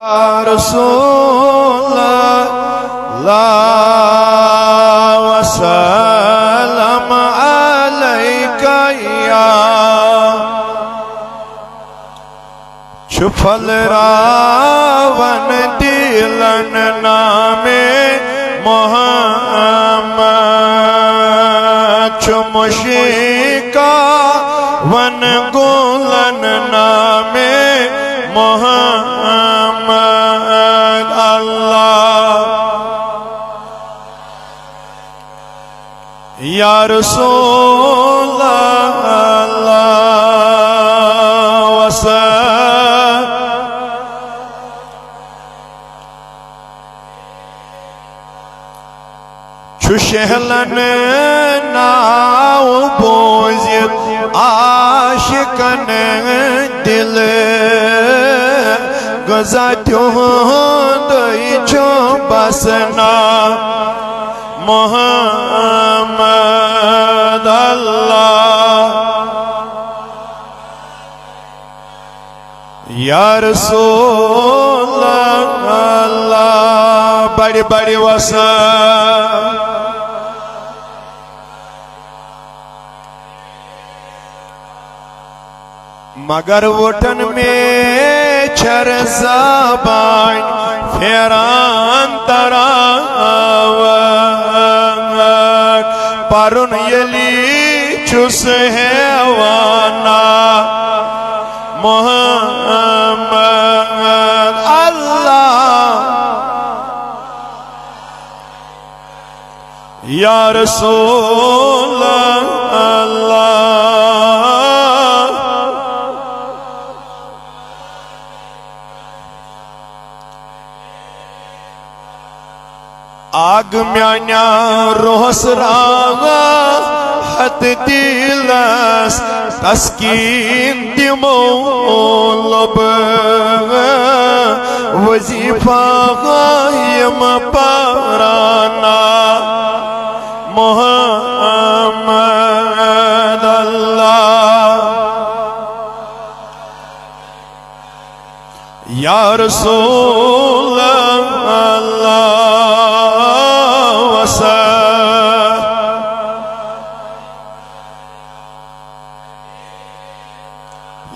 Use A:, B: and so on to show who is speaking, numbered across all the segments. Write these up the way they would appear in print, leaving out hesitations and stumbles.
A: رسول الله وسلم عليك يا چھپل راون دلن نام محمد چمشکا ون گولن نام محمد اللہ یا رسول اللہ وسلم چو شہلن ناو بوزید عاشقن دل گزاتیوندی چو بسنا محمد اللہ یا رسول اللہ بڑی بڑی وسلم مگر وٹن میں چھر زبان پھیران تراوان پرن یلی چس حیوانا محمد اللہ یا رسول اللہ آگ میانیا روحس راغا حت دیلس تسکین دیمو لب وظیفہ غایم پارانا محمد اللہ یا رسول اللہ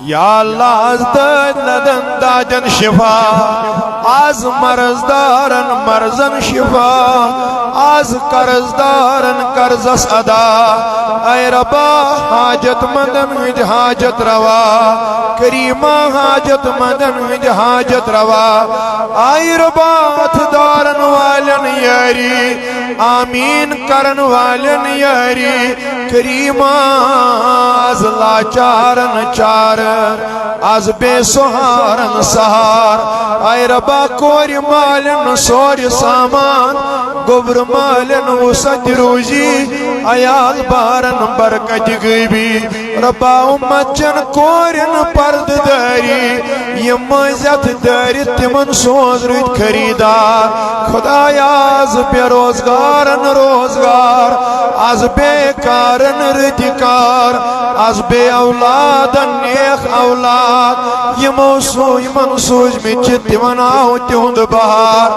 A: یا اللہ از لدن داجن شفا از مرزدارن مرزن شفا از قرضدارن قرضس ادا اے ربا حاجت مندن ہج حاجت روا کریمہ حاجت مندن ہج حاجت روا اے ربا اتدارن والن یاری آمین کرن والن یاری کریمہ از لاچارن چارن از بے سہارن سہار اے ربا کوری مالن سوری سامان گبر مالن وسط روزی ایال بارن برکت غیبی ربا امت چن کورن پرد داری یہ مزت داری تمن سوز رید خریدار خدایا از بے روزگارن روزگار از بے کارن ردکار از بے اولادن نیخ اولاد یمن سوز میں چتی مناو تیوند بہار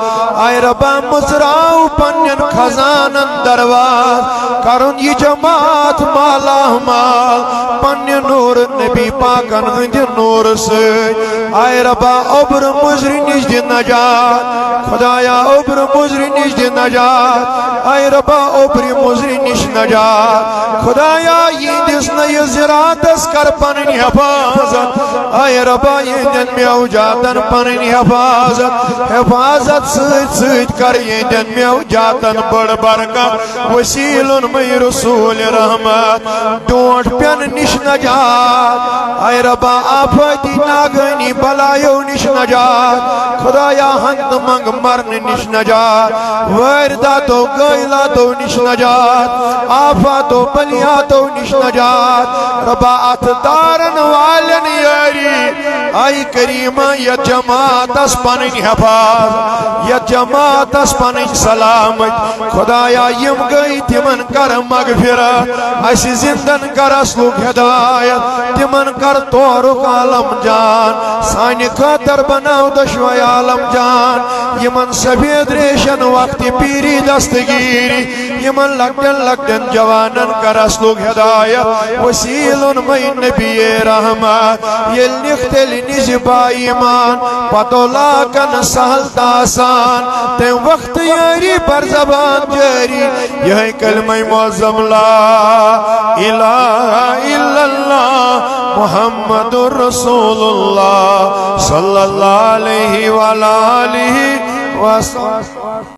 A: آئی ربا مزراو پنین خزانن درواز کرن یہ جماعت مالا مال پنین نور نبی پاکن ہند نور سے آئی ربا عبر مزری نش دی نجات خدایا عبر مزری نش دی نجات آئی ربا عبر مزری نش نجات خدایا یہ دس نئی زراتس کر پنین حفاظت آئی ربا یہ دن میں اوجاتن پنین حفاظت سید کر یہ دن میں اوجاتن بڑ برکت وسیلن میں رسول رحمت ڈونٹ پین نش نجات آئی ربا آفتی ناگنی بلایو نش نجات خدایا ہند منگ مرن نش نجات ورداتو گئلاتو نش نجات آفاتو بلیاتو نش نجات ربا اتدارن والن یاری آئی کریمہ یا جماعت اس پنین حفاظ یا جماعت اس پنج سلامت خدایا یم گئی تمن کر مغفرت اس زندن کر اسلوک ہدایت تمن کر تورک عالم جان سانہ خاطر بناو دشوی عالم جان یمن سفید ریشن وقت پیری دستگیری یمن لکٹن لکٹن جوانن کر اسلوک ہدایت وسیل میں نبی رحمت یل نختل نزبا ایمان پتو لاکن سہل تاسان تم وقت یاری پر زبان جاری یہ کلمہ معظم لا الہ الا اللہ محمد رسول اللہ صلی اللہ علیہ وآلہ وسلم.